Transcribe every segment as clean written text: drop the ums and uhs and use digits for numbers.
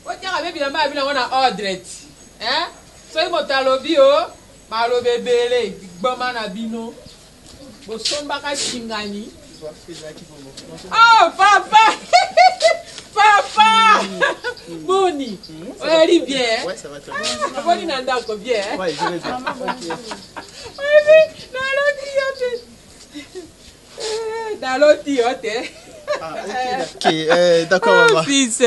Otia ka bebi na ba bi na wana ordret. So I motalobi o, malobe bele, gboma na bino. Bo somba ka chingani. Oh papa. Papa! Boni! Elle est bien. Ouais, ça va très bien. Boni n'a pas bien. Ouais, je vais bien. Dans l'autre tiote. Ah, ok, d'accord, maman. Fils.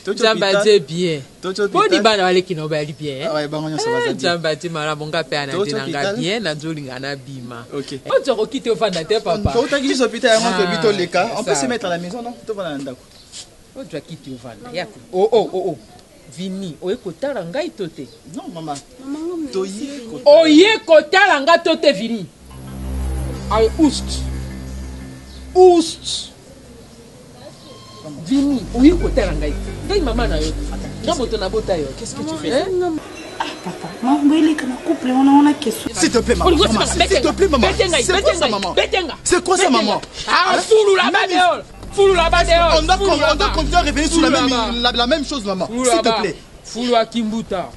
Jambadé bien. Boni bana wale kino bali bien. Ouais, bah on ça va bien. Jambadé mara bonga pe ana dinanga bien na zolinga na bima. Ok. On te quitter au fondate papa. Toi tu dis hôpital avant que bito les cas. On peut se mettre à la maison non? Tu vas dans d'accord. On doit quitter au fondate. Yako. Oh. Vini, oye kotala ngai tote. Non maman. Oye kotala ngai tote vini. Ay oust. Vini, oye kotala ngai. Ngai maman na yo. Ngamoto na bota yo. Qu'est-ce que tu fais? Ah papa, maman, il est comme un couple, on a une question. S'il te plaît maman. S'il te plaît maman. C'est quoi ça maman? C'est quoi ça maman? Ah, foulou là-bas dehors. Foulou là-bas dehors. On doit continuer à revenir sur la même chose maman. S'il te plaît. Foulou à Kimbuta.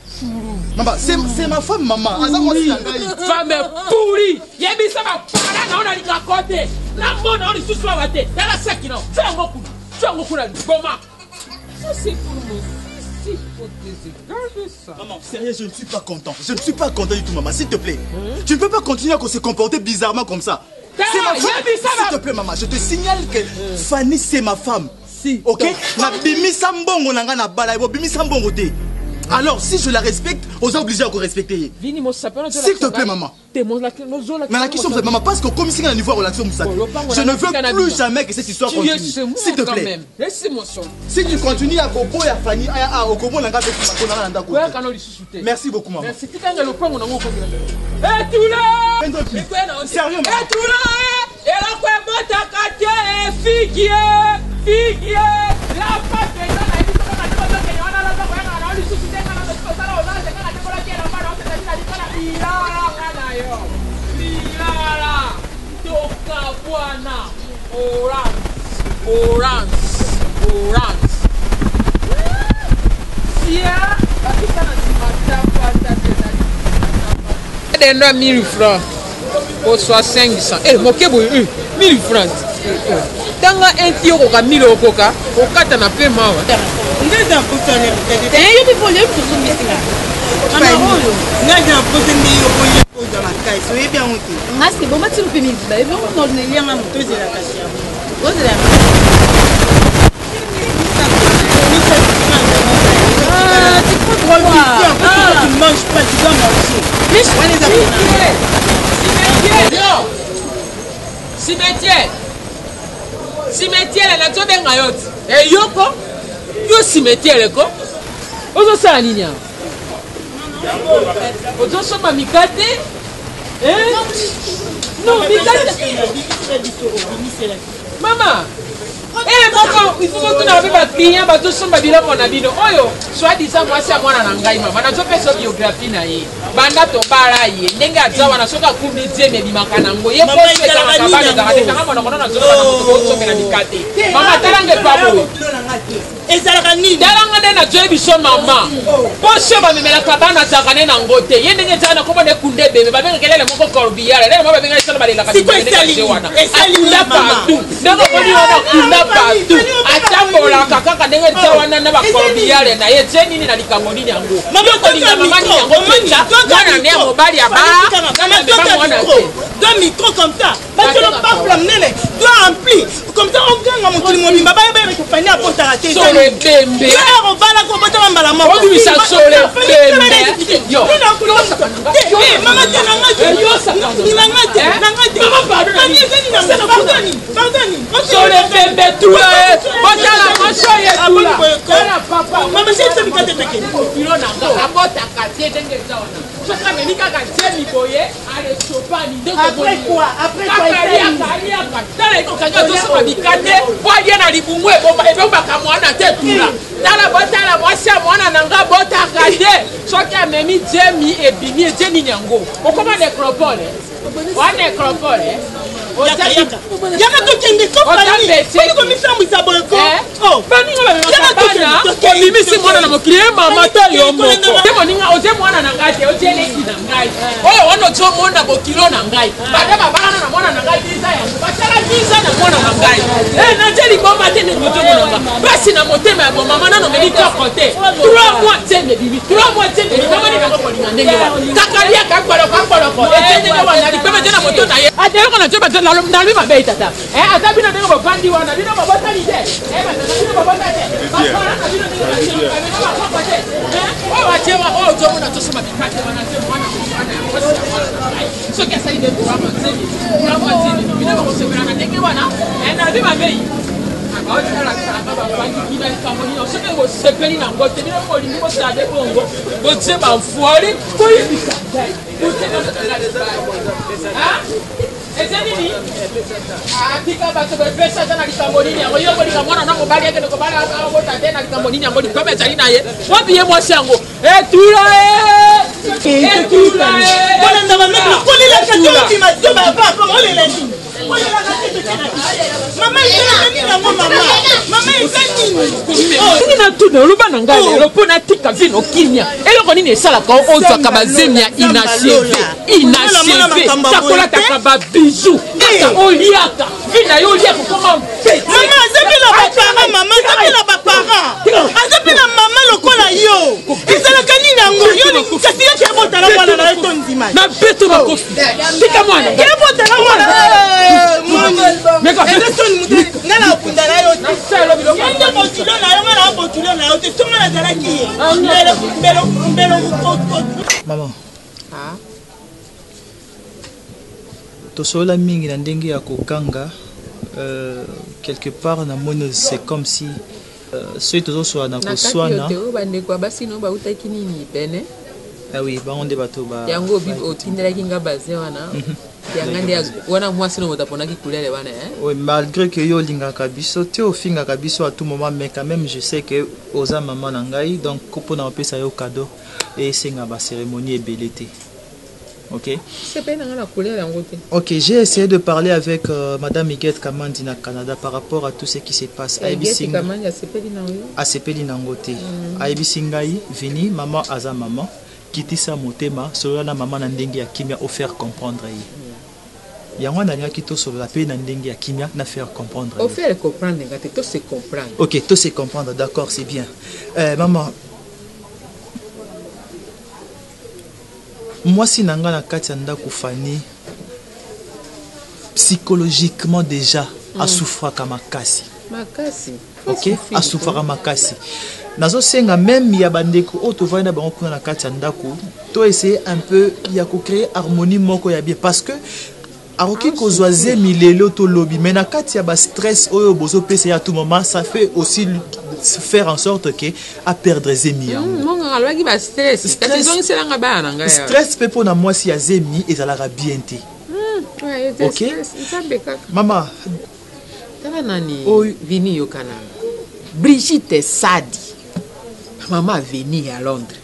Maman, c'est ma femme maman. Femme pourrie. Yebi ça va parler na on a dit à côté. La bonne on est sous la tête. Dans la sac non. Fais un coup. Là. Goma. Ça c'est pour nous. Maman, sérieux, je ne suis pas content. Je ne suis pas content du tout, maman. S'il te plaît. Tu ne peux pas continuer à se comporter bizarrement comme ça. C'est ma femme. S'il te plaît, maman, je te signale que Fanny, c'est ma femme. Si. Ok? Alors, si je la respecte, on est obligé à respecter. S'il te plaît, maman. Mais la question, c'est maman, parce que comme ici, on a un niveau de relation, je ne veux plus jamais que cette histoire continue. S'il te plaît. Si tu continues à Bobo et à Fanny, à Okomo, merci beaucoup, maman. Merci. Sérieux, Dendo 1000 francs au 500. Eh, mokebo 1000 francs. Tanga enti okoka 1000 okoka, okata na pe mawa. Ngaza mpotane mutete. Yo bipole kuzu misinga. Oyo, ngaza mpotane yo boye oza makai. So yebi amuti. Ngasi bomba tiru pe mizi ba. Ebe ono ne lianga mutoze la kashi ya. Oze la. Ah, tu peux drôle tu ne manges pas, tu dois manger. Cimetière la tobe ngayot. Eh yoko? Yo cimetière ko? Ozo sa ninya. Ozo soma mikate? Non, mikate. Maman. Maman, il faut que tu n'aies pas de clients, tu sommes bien mon ami. Oyo, soit disant moi c'est moi na ngai maman. Na zope so biographie na ye. Banda to bara ye. Ndenga zawa na soka kumbitie me bimaka na ngo. Ye ko se ka kabana za kati kama mona kona zo na so mena mikate. Mama talange pabo. Ezalaka nini? Talanga de na joye biso mama. Posho ba memela kabana za kana na ngote. Ye ndenge zana ko bone kunde bebe ba benga kelele moko korbiara. Lele mama benga sala balela kati. Akula partout. Ndako koni wana kula partout. Atambola kaka ndenge zawana na ba korbiara na ye nini na likango nini yango. Mama ko linga mama ni yango penda. Kana ne mobali ya ba. Kama beba mwana te. Deux micros comme ça. Parce que le peuple nene doit remplir. Comme ça on gagne mon tout le monde. Baba baba ko fanya apporter à tes Sole bembe. On va la combattre en bala mort. On lui ça sole bembe. Yo. Maman tu n'as yo ça. Pardon. Sole bembe tout là. Botala machoye tout là. Papa. Maman c'est ça mikate teke. Ilo nanga abota katie denge zaona. Soka melika ka jemi boye ale chopani ndeko boye. Après quoi? Akalia tala iko kanga to soma mikate. Kwa dia na libumwe bomba ebomba ka mwana te tout là. Tala botala mwasi mwana nanga bota kade. Soka memi jemi ebimi jeni nyango. Okoma necropole. Wa necropole. Yaka to kende ko pani. Ko mi famu sa boy ko. Oh, bani ngaba mama. Mimisi mwana na mokili mama to yo moko. Moninga oje mwana na ngai te oje leki na ngai. Oyo wono jo mwana bokilo na ngai. Bade babana na mwana na ngai biza ya. Basala biza na mwana na ngai. Na jeli bomba te ne moto mona. Basi na motema ya mama na no meli to côté. 3 mois tene bibi. 3 mois tene bibi. Mama ni ngako ni ndenge wa. Kakalia kakolo. Etende ko wana ni pema tena moto na ye. Ate ko na joba tena na lui mabe tata. Ata bino ndenge bo bandi wana bino mabota ni te. Tata bino mabota te. Basala na bino ndenge ba bino ba te. Wachewa jo mona to soma bikate wana te mwana mwana. So ke sai de kwa mazemi. Kwa mazemi bino ba ko sebera na ndenge wana. Na lui mabe. Maman, na tuna luba na ngai lo pona tika vino kinya eloko nini esala ka ozwa ka bazemia inachevé takola taka ba bijou ata oliaka vina yo liaka koma peti maman azapela ba parents maman azapela ba parents azapela maman lokola yo ezala kanini yango yo ni kasi yake botala mwana na to ndima na beto ba kofi tika mwana ke botala mwana mais ka ngala opunda na yo sala biloko ende botilo na yo ngala botilo na yo te tuma na zala ki mbelo maman tosola mingi na ndenge ya kokanga quelque part na moni c'est comme si ceux tozosola na koswana bandeko basino bautaki nini pene ah oui bangonde bato ba yango bibi otindelaki nga baze wana yangande wana mwasi no motaponaki kulele wana oui malgré que yo lingaka biso te ofingaka biso à tout moment mais quand même je sais que oza maman na ngai donc kopo na opesa yo cadeau et senga ba cérémonie ebele te. Ok. Ok, j'ai essayé de parler avec Madame Miguette Kamandi na Canada par rapport à tout ce qui se passe. A sepeli nangote. Aibisingai vini maman aza maman kitisa motema solo na maman na ndenge ya kimia au faire comprendre yi. Yango na nya kito solo la pe na ndenge ya kimia na faire comprendre. Au faire comprendre ngate to se comprendre. Ok, to se comprendre, d'accord, c'est bien. Maman moi si nanga na kati ya ndako fani psychologiquement déjà a souffrir kama makasi. Ok, a souffrir makasi. Nazo senga même ya bandeko o to vana bango kuna na kati ya ndako to essayer un peu ya ko créer harmonie moko ya bien parce que aroki kozwaze milelo to lobby mais na kati ya ba stress oyo bozo pese à tout moment ça fait aussi faire en sorte que à perdre zemi stress peut pour na moi si ya zemi ezalaka bien te. Ok mama tala nani vini yokana Brigitte Sadi mama vini à Londres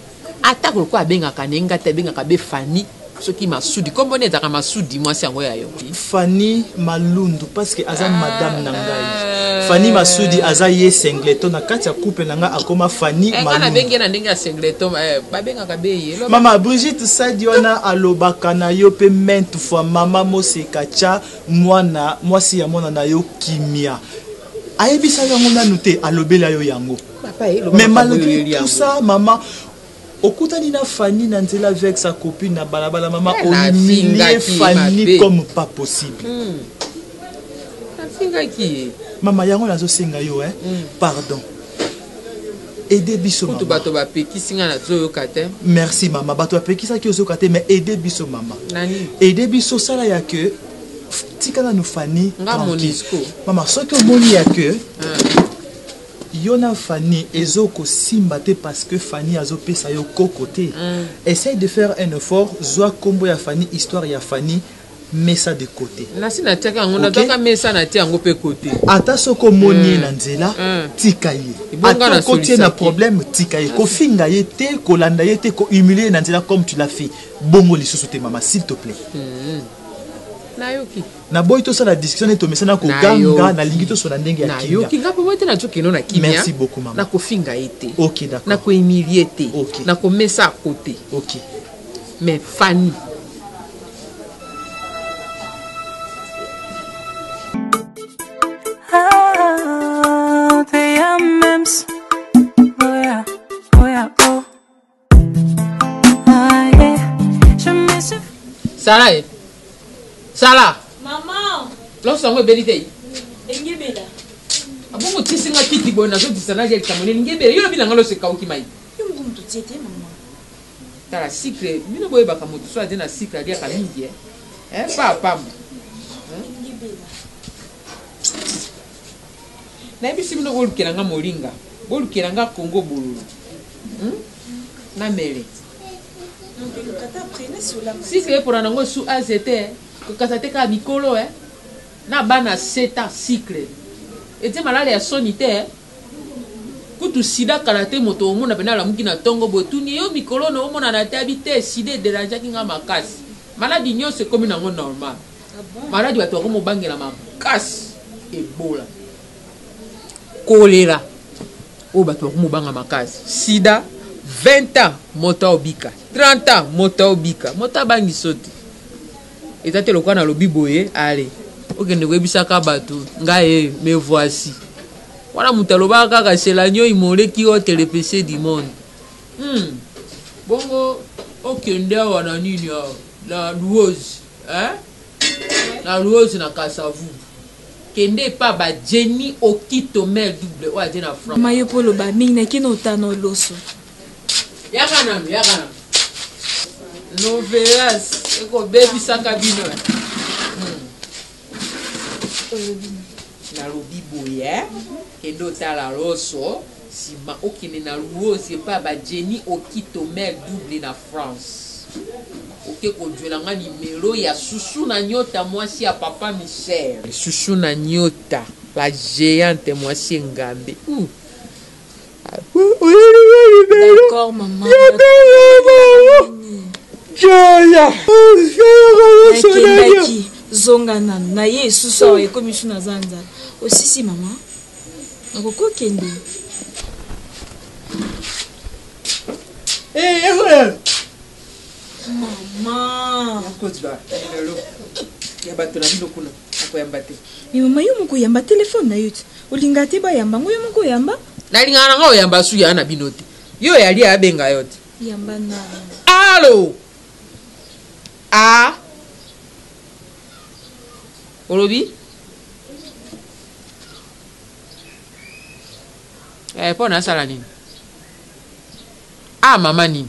atako ko abenga kanenga te benga ka be Fanny ce qui m'a soudi comme on est dans ma soudi moi c'est ngoya yo Fanny Malundu parce que azan madame nangai Fanny Masudi azaye singleton na kati ya couple nanga akoma Fanny Malundu na benga na ndenge ya singleton ba benga ka be mama Brigitte Sadi ona alobaka na yo pe maintes fois mama moseka cha mwana mwasi ya mwana na yo kimia ayebisa yango nanu te alobela yo yango mais malgré tout ça maman Okutani na Fanny na nzela avec sa copine na balabala maman humilier Fanny comme pas possible. Maman yango nazo senga yo pardon. Aider biso maman. Bato ba pekisinga na zo yokate. Merci maman bato ba pekisa ki zo yokate mais aider biso maman. Nani? Aider biso sala ya que tika na no Fanny. Nga monisco. Maman so que moni ya que Yona Fanny ezoko simba te parce que Fanny azo pesa yo côté. Essaye de faire un effort, zoa combo ya Fanny, histoire ya Fanny, mets ça de côté. Na sina teka ngona toka mesa na tia ngo pe côté. Ata soko moni na nzela tikaye. Ata côté na problème tikaye. Ko finga yete, ko landa yete, ko humilier na nzela comme tu l'as fait. Bongo lisusu te maman s'il te plaît. Nayoki. Na boy to ça la discussion et to mesana ko ganga na lingi to so na ndenge ya kinga. Nayoki ngapo wote na joki no na kimia. Merci beaucoup maman. Na ko finga ete. OK d'accord. Na ko humilier ete. OK. Na ko mesa à côté. OK. Mais Fanny Sarah. Sarah. Maman. Lorsqu'on veut vérité. Engebela. Abongo tisinga kiti bona zo disana ya kamone ngebela. Yo bilanga lo se kauki mai. Yo ngumtu tete maman. Tala secret. Mino boye baka moto so adena secret ya kamidi papa. Engebela. Na bisi mino bolukiranga moringa. Bolukiranga Congo bululu. Na mele. Si c'est pour un ango sous AZT, que kasate ka mikolo na bana seta cycle. Et te malale ya sonité kutu sida karate moto omona pena la muki na tongo botuni yo mikolo no omona na tabite sida dérange kinga makasi. Maladi nyo c'est comme nango normal. Maladi watu ko mo bangela makasi Ebola. Choléra. O batu ko mo banga makasi. Sida 20 ans mota obika 30 ans mota obika mota bangi soti etate lokwa na lobi boye allez okende kwebisaka bato ngaye me voici wana mutaloba kaka selanyo imoleki hôtel PC du monde bongo okende wana nini la louose la louose na Kasavu kende pa ba Jenny Okito mel double wa jena France mayo polo ba mingi na kino tano loso. Yakana. No veras, eko baby sakabino. Na lobi boye, kendo tala roso, si ma okine na louose pa ba Jenny Okito mel double na France. Ok konduela nga numéro ya Chouchou na nyota mwasi ya papa Michel. Chouchou na nyota, la géante mwasi Ngambe. D'accord, maman. Nakendaki zongana na ye susu ekomi suna zanza. Osisi maman. Nakoko kende. Maman. Ya bato na bino kuna akoyamba te. Mais maman yo moko yamba téléphone na yote. Olinga te ba yamba ngoyo moko yamba. Nalingana nga oyamba su ya na bino te. Yo yali abenga yote. Yamba na. Allo. Olobi? Pona sala nini? Mama nini?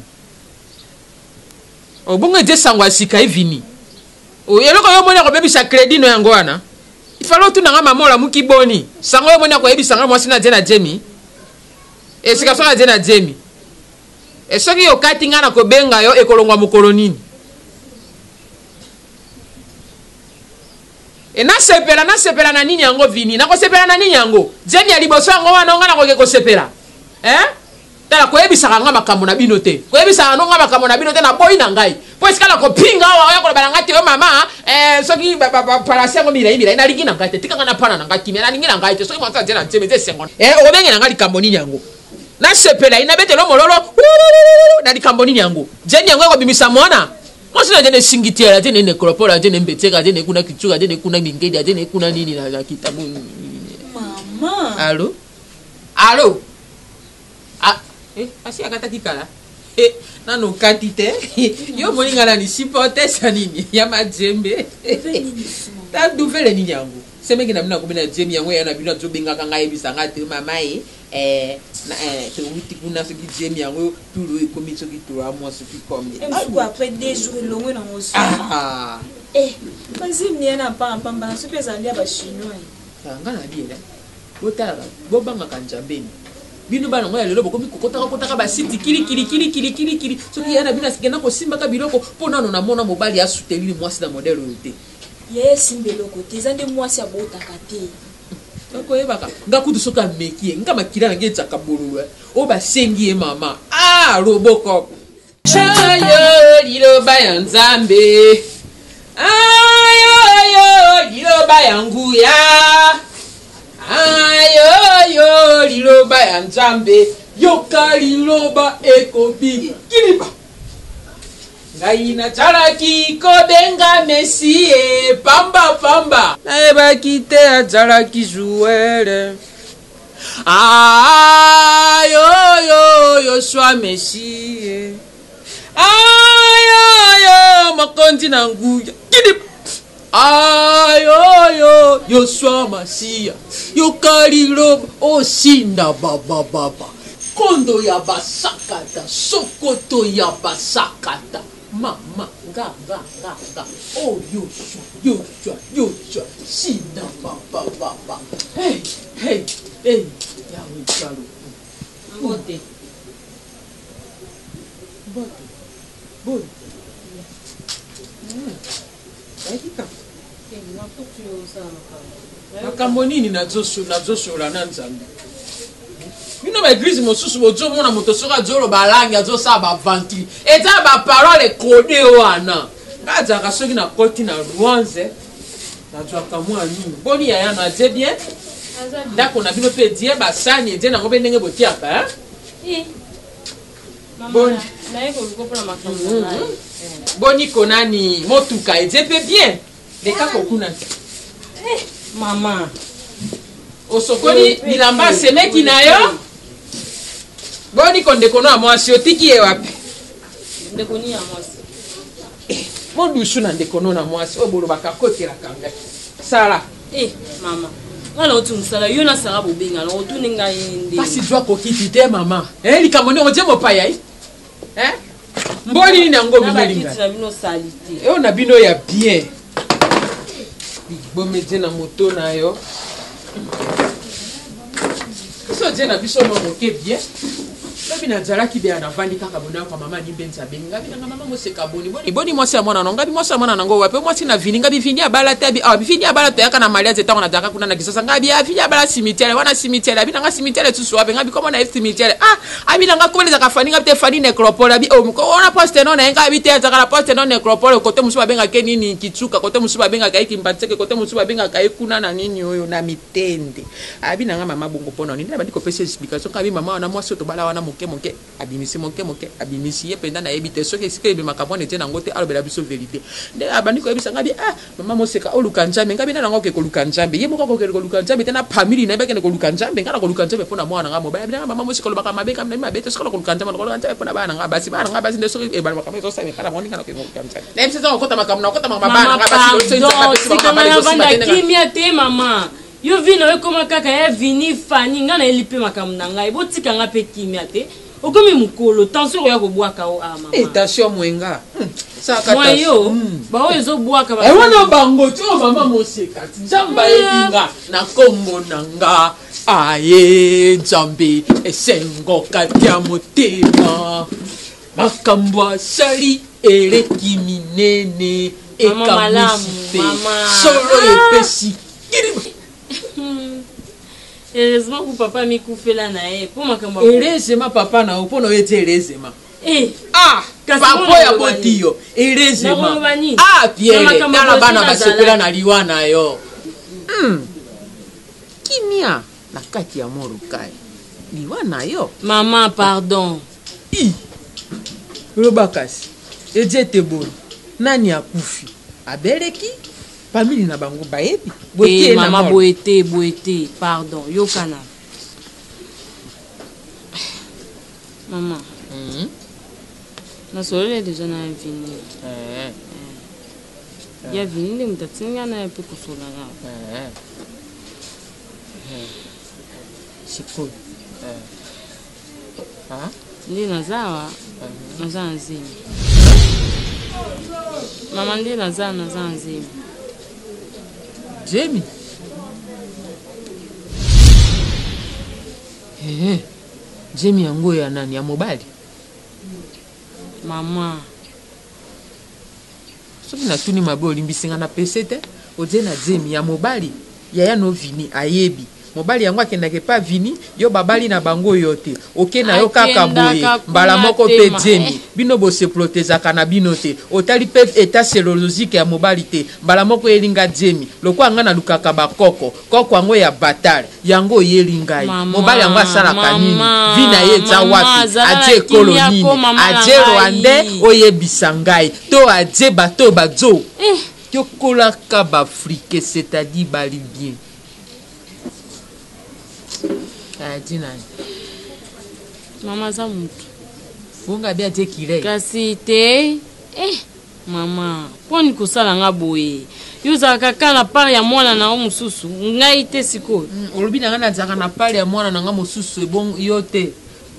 Bongo ete sangwa sika evini. Yeloko yo moni ko bebisa credit no yango wana. Ifalo tu nanga mamola muki boni. Sango yo moni ko yebisa nga mwasi na jena Jemi. Sika so na jena Jemi. Soki yo kati nga na ko benga yo ekolongwa mokolo nini? Na sepela na nini yango vini. Na ko sepela na nini yango? Jemi ya liboso yango wana nga na ko sepela. Tala ko yebisa nga makambo na bino te. Ko yebisa nga makambo na bino te na boy na ngai. Po esikala ko pinga wa ko bala ngati yo mama soki palasi yango mira na lingi na ngai te. Tika nga na pana na ngai kimia na lingi na ngai te. Soki mwasa jena Jemi te sengo. O benge na ngai likambo nini yango? Na sepela ina betelo mololo na likambo nini yango? Jeni yango ko bimisa mwana. Mwasi na jene singitiela jene nekropola jene mbeteka jene kuna kichuga jene kuna mingedi jene kuna nini na kitabu. Mama. Allo. Asi akata kikala. Nano katite. Yo moninga na ni supporter sa nini ya majembe. Ta duvele nini yango. Semeki na mina ko bina Jemi yango ya na bina zo benga kanga yebisa ngate mama na te wuti kuna so ki Jemi yango tulu e komi so ki tura mo so ki komi. Après 2 jours longo na ngoso. Vas-y mien na pamba na so pesa ndia ba chinois. Ngana biela. Botala bobanga kanjambeni. Bino bana ngoya lelo bokomi kokota ba siti kili soki yana bina sikena ko simba ka biloko pona no na mona mobali ya soutenir mwasi na modèle yote. Yes mbeloko te zande mwasi ya botaka te. Ko yebaka ngakutu soka mekie ngama kila ngeja kabulu o ba sengi mama robocop chayo lilo bayanzambe ayo Ayo liloba yangu ya. Ayo liloba ya Nzambe. Yoka liloba ekobi. Kiliba. Ngai nazalaki kobenga Mesie pamba pamba. Nayebaki te azalaki Joël. Ayo sois Mesie. Ayo makonzi na nguya. Kidip. Ayo yo sois Masia. Yo kalilo osinda baba baba. Kondo ya basakata, sokoto ya basakata. Mama ga. Oh yo sois sinda baba baba. Hey. Ya wikalo. Bote. Dakika. Makambo nini nazosola na Nzambe? Bino ba église mosusu bozo mona moto soka zolo balangi azosa ba ventile. Eta ba parole codé wana. Ngaza ka soki na koti na Rwanze. Na jwa kamwa nini? Boni ya na je bien? Ndako na bino pe die ba sani je na ngobe ndenge botiaka, hein? Boni na yeko lukopola makambo. Boni konani motuka je pe bien. Leka kokuna. Mama. Osokoli bilamba semeki na yo. Boni konde kono amwasi otiki ye wapi? Ndekoni amwasi. Modusu na ndekono na mwasi obolo bakakotela kanga. Sala. Mama. Ngala otu musala yo na sala bobenga na otu ninga yende. Pasi jwa kokiti te mama. Likamoni oje mopaya yi. Mboni ni nango bimelinga. Na bino salite. Na bino ya bien. Bomete na moto na yo. So jena biso mo moke bien. Lobi na zala ki be na vandi kaka bona kwa mama ni benza benga bi na mama mo seka boni mo se mona no ngabi mo se mona ngo wape mo sina vini ngabi vini abala tabi vini abala to yaka na malia zeta na daka kuna na kisasa ngabi vini abala cimetière wana cimetière abi na cimetière tu so wape ngabi komo na cimetière abi na ngako leza kafani ngabi te fani necropole abi ko ona poste no na ngabi te zaka la poste no necropole kote musuba benga ke nini kitsuka kote musuba benga kai kimbatseke kote musuba benga kai kuna na nini oyo na mitende abi na mama bongo pona nini ba ndiko pesa explication kabi mama wana mo so to bala wana moke abimisi moke abimisi ye penda na ebite soki esike be makabone te nango te alobela biso vérité nde abandi ko ebisa ngabi mama moseka oluka Nzambe ngabi na nango ke koluka Nzambe ye moko ko ke koluka Nzambe te na family na beke ne koluka Nzambe ngana koluka Nzambe pona mwana ngamo ba bina mama moseka lobaka mabeka na mabete soki koluka Nzambe koluka Nzambe pona bana ngabasi nde soki e bana makambo so sa me kala moni kana ke koluka Nzambe na ebisa zo kota makambo na kota mama bana ngabasi so kimia te mama. Yo vino we koma kaka ya vini fani ngana elipe makambo na ngai botika nga pe kimia te okomi mukolo tension ya kobwaka o mama tension mwenga saka yo ba o ezo bwaka ba wana bango ti o mama moseka Nzamba ebinga na kombo nanga aye Nzambe esengo kati ya motema makambo asali eleki minene ekamwisi solo epesi heureusement que papa mi koufela na ye pour makambo heureusement papa na opono ete heureusement papa ya botiyo heureusement pierre tala bana basepela na liwa na yo kimia na kati ya morukai liwa na yo mama pardon robakasi ejete bon nani akufi abeleki famille na bango bayebi bote mama boete pardon yokana mama na solo déjà na vini ya vini le mtatinga na pe kusola na siko ndi nazawa nzimi mama ndi nazawa nzimi Jamie. Jamie yango ya nani ya mobali? Mama. Soki na tuni mabe olimbisinga na pese te, oje na Jamie ya mobali. Yaya no vini ayebi. mobali yango akendake pa vini yo babali na bango yote oke na yo kaka boye mbala moko pe jemi bino bose protezaka na bino te otali pe état sérologique ya mobali te mbala moko elinga jemi lokwa nga na lukaka bakoko koko yango ya batale yango yelingai mobali yango asalaka nini vina ye za wapi aje kolonini aje rwandais oyebisa ngai to aje bato bazo yokolaka bafrike c'est-à-dire balibien mama za mutu bonga bia te kile kasi te mama poni kusala nga boye yuza kaka na part ya mwana na mususu ngai te siko olobi na ngana zaka na part ya mwana na nga mususu bon yote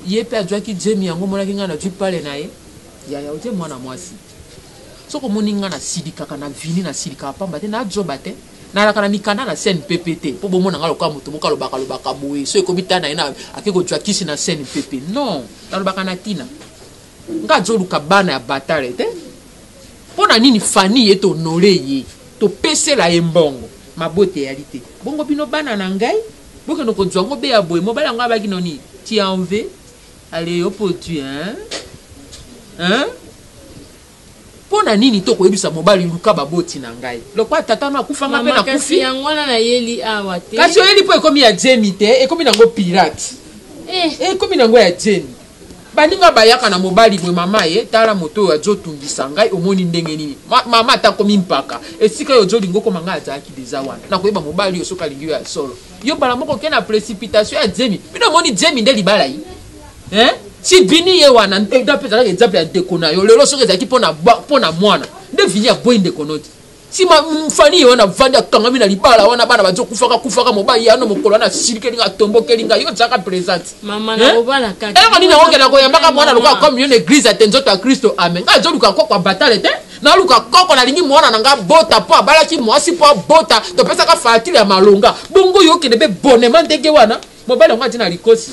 yepe ajwa ki jemi yango mona ki ngana tu pale na ye ya ote mwana mwasi soko moni ngana sidika kana vini na sidika pamba te na joba te na la kana mikanda na scène PPT po bomo na ngalo kwa mutu mokalo bakalo boye so ekobita na ina akeko jwa kisi na scène PP non na lo bakana tina nga joluka bana ya batale te pona nini fani ye to nole ye to pesela ye mbongo mabote yalité bongo bino bana na ngai boke no ko jwa ngo be ya boye mobala ngo abaki noni ti en veut allez au potu hein pona nini to ko ebisa mobali luka baboti na ngai lokwa tata na kufanga pe na kufi yangwana na yeli awa te kasi yeli po ekomi ya jemi te ekomi nango pirate ekomi nango ya jemi baninga bayaka na mobali bwe mama ye tala moto ya jotungisa ngai omoni ndenge nini mama ta komi mpaka esika yo jolingo ko manga azaki deja wana na koyeba mobali yo soka lingi ya solo yo bala moko ke na précipitation ya jemi bino moni jemi nde libala yi si bini ye wana ndape za exemple ya dekona yo lelo soke zaki pona mwana nde vini ya boy ndekonoti si mfani yo na vanda kangami na libala wana bana bazo kufaka mobali ya no mokolo na sirike linga tomboke linga yo zaka présente mama na obala kaka ngani na ngena ko yambaka mwana lokwa comme yo église atenzo ta Kristo amen nga joluka ko kwa batale te na luka koko na lingi mwana na nga bota po abala ki mwasi po bota to pesa ka fatile ya malonga bongo yo kende be bonnement ndenge wana mobali ngati na likosi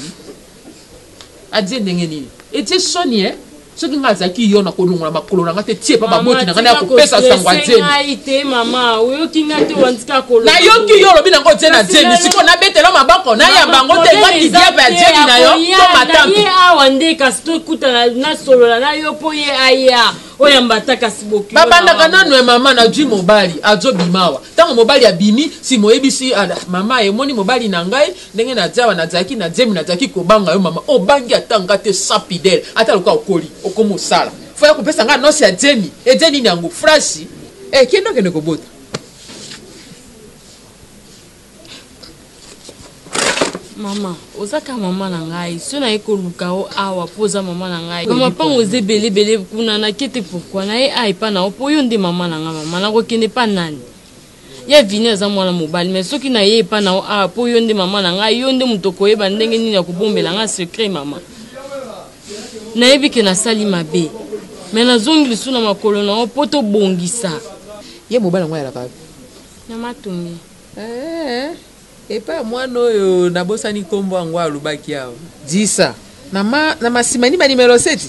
adze ndenge nini eti soni soki nga azaki yo na kolongola makolo na nga te tie pa baboti na nga na kopesa sangwa jeni ngai te mama oyoki nga te wantika kolongola na yoki yo lobi nango jeni na jeni siko na betela mabako na yamba ngo te ngati dia pa jeni na yo to matampi ye awa nde kasi to kuta na solola na yo po ye aya oyamba taka siboki babanda kananwe mama na jwi mobali azo bimawa tango mobali abimi si moyebisi mama emoni mobali na ngai ndenge na jawa na jaki na jemi na jaki kobanga yo mama obangi atanga te sapidele ata luka okoli okomo sala foya kopesa nga nosi ya jemi ejeni nyango frasi kende kobota mama ozaka mama na ngai so na ekoluka o awa poza mama na ngai mama pa oze belebele kuna na kete pourquoi na ye ai pa na opo yo nde mama na ngai mama na kokende pa nani ya vini aza mwana mobali mais soki na ye pa na o awa po yo nde mama na ngai yo nde moto koyeba ndenge nini ya kobombela nga secret mama nayebi ke nasali mabe mais nazongi lisu na makolo na o po tobongisa ye mobali yango ayalaka na matungi epa mwana oyo nabosani kombo yango alobaki awa disa na masimani banimero 7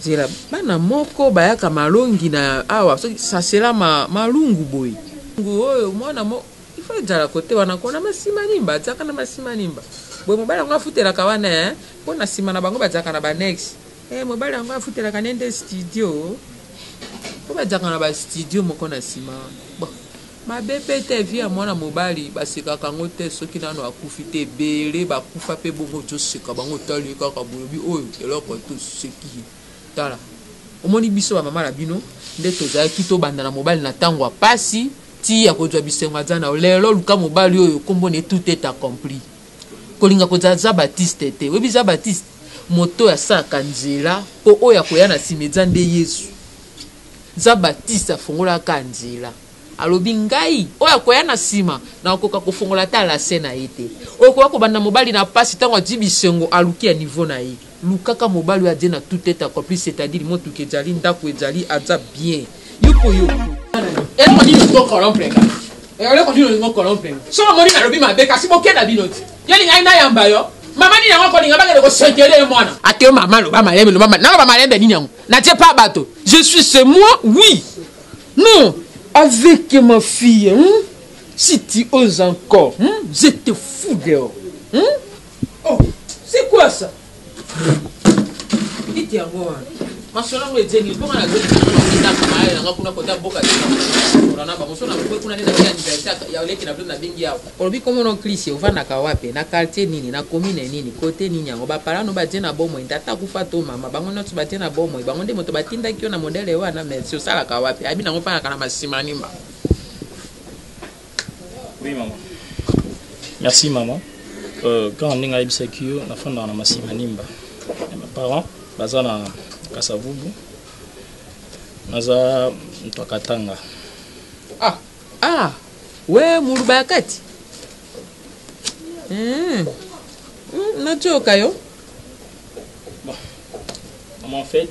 zira bana moko bayaka malongi na awa soki sasela malungu boye ngu oyo mwana mo ifo ejala kote wana kona masimanimba atiaka na masimanimba boye mobali yango afutelaka wana mpo na nsima na bango batiaka na banex mobali yango afutelaka nende studio po batiaka na bastudio moko na nsima wana mabepe te vi ya mwana mobali basekaka yango te soki nano akufi te ebele bakufa mpe bongo toseka bango tali kaka boyobi oyo eloko toseki tala omoni biso bamama na bino nde tozalaki tobanda na mobali na ntango ya pasi ti ya kozwa bisengo aza na lelo luka mobali oyo kombo ne tout est accompli kolinga kozala za batiste te oyebi za batiste moto asalaka nzela mpo oyo akoya na nsima eza nde yesu za batiste afungolaka nzela alobi ngai oyo akoya na nsima na okoka kofongola ta lase na ye te okoka kobanda mobali na pasi ntango adi bisengo aluki ya niveau na ye lukaka mobali oyo adie na tout est accompli c'est-à-dire motuka ezali ndako ezali aza bien yoko eloko nini olingo koromprenga eloko nini olingo koromprenga soko moni nalobi mabe kasi bokenda bino te yo lingai nayamba yo mama nini yango kolinga bakende kosekele ye mwana ate yo mama loba malembe loba naloba malembe nini yango natie pa bato je suis c'est moi oui non avec ma fille Si tu oses encore, je te fous dehors. Oh, c'est quoi ça? Dites à moi. Ma soeur m'a dit que comment la gueule est dans la main, on a côté boca. On a pas besoin de beaucoup d'aller dans l'université. Il y a les qui n'ont pas bien guiar. Aujourd'hui comment on cliché, on va na kawape, na quartier nini, na commune nini, côté nini, on va parler no batie na bomo, ndata kufa to mama, bango na tubatie na bomo, bango de moto batinda kio na modele wana mais sur ça la kawape. Abi na ngopa na kana masimanimba. Oui maman. Merci maman. Quand on est à Ibisakio, on a fait dans la masimanimba. Mes parents, bazana Kasavubu, naza Ntwakatanga. Ouais, Murubakati. Nachoka yo. Bon, en fait,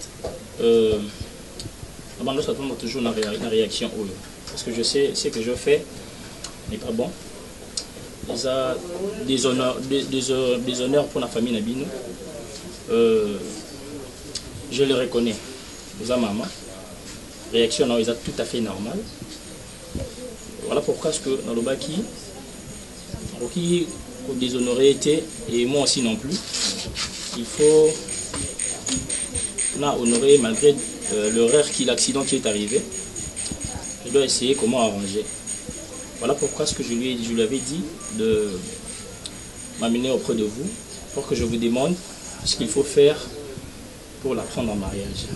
nous attendons toujours la réaction. Parce que je sais ce que je fais n'est pas bon. Il y a des honneurs pour la famille Nabino. Je le reconnais. Vous avez maman. Réaction non, est tout à fait normale. Voilà pourquoi ce que dans le baki, qui déshonoré était et moi aussi non plus. Il faut honorer malgré l'erreur l'accident qui est arrivé. Je dois essayer comment arranger. Voilà pourquoi ce que je lui avais dit de m'amener auprès de vous pour que je vous demande ce qu'il faut faire pour la prendre en mariage.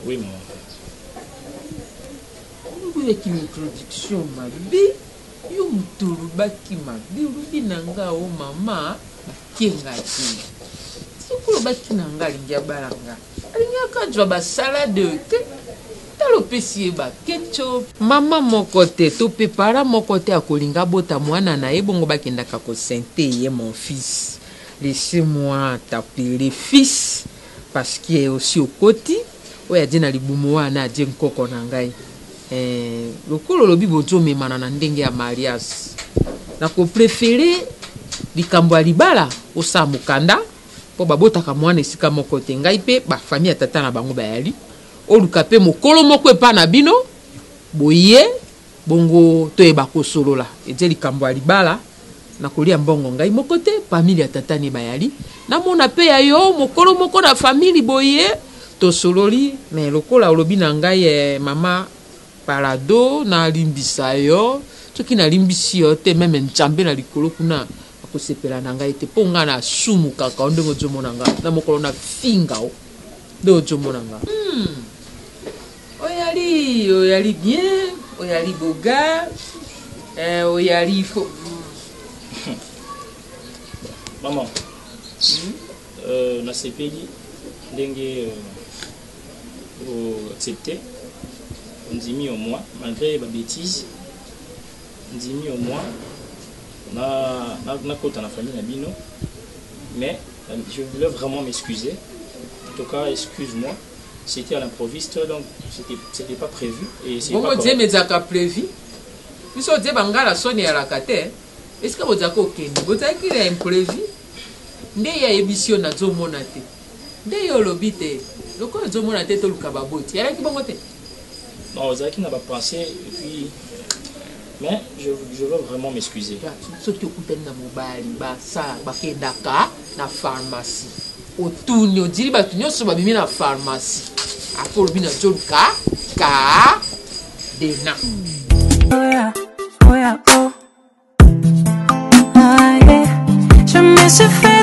Oui, maman. Vous avez une introduction, ma vie. Vous avez une maman. Qui Mama mokote to prépara mokote akolinga bota mwana na ebongo bakenda kako sente ye mon fils. Laissez-moi t'appeler fils parce qu'il est aussi au côté. Oya dina libumu wana je nkoko na ngai. Lokolo lobi bozo memana na ndenge ya mariage. Na ko préférer likambo libala osa mukanda po babota ka mwana esika mokote ngai pe ba famille ya tata na bango bayali. Oluka pe mokolo moko epa na bino boye bongo toyeba kosolola eje likambo libala na kolia mbongo ngai mokote famille ya tata ni bayali na mona pe ya yo mokolo moko na famille boye to sololi mais lokola olobi na ngai mama parado na limbisa yo soki na limbisi yo te meme nchambe na likolo kuna akosepela na ngai te po nga na sumu kaka ndenge ozomona nga na mokolo na finga o nde ozomona nga oyali bien, oyali boga, oyali faux. Maman, na CPI, dengue accepté, on dit mis au moins, malgré ma bêtise, on dit mis au moins, na côté la famille Nabino, mais je voulais vraiment m'excuser. En tout cas, excuse-moi. C'était à l'improviste, donc c'était pas prévu. Et c'est pas Dieu mais ça prévu. Nous sommes dit bangala soni à la kate. Est-ce que vous avez ok? Vous avez qu'il est imprévu? Ndé ya émission na zo monate. Ndé yo lobite. Le quoi zo monate to lukababoti. Yala ki bongote. Non, vous avez qui n'a pas pensé et puis mais je veux vraiment m'excuser. Ce que vous avez na mobile ba ça ba ke daka na pharmacie. Autour au diri ba tunyo so ba bimi na pharmacie. Apolo bina jolka ka dena. Oh yeah, oh. Ah, yeah. Je me suis fait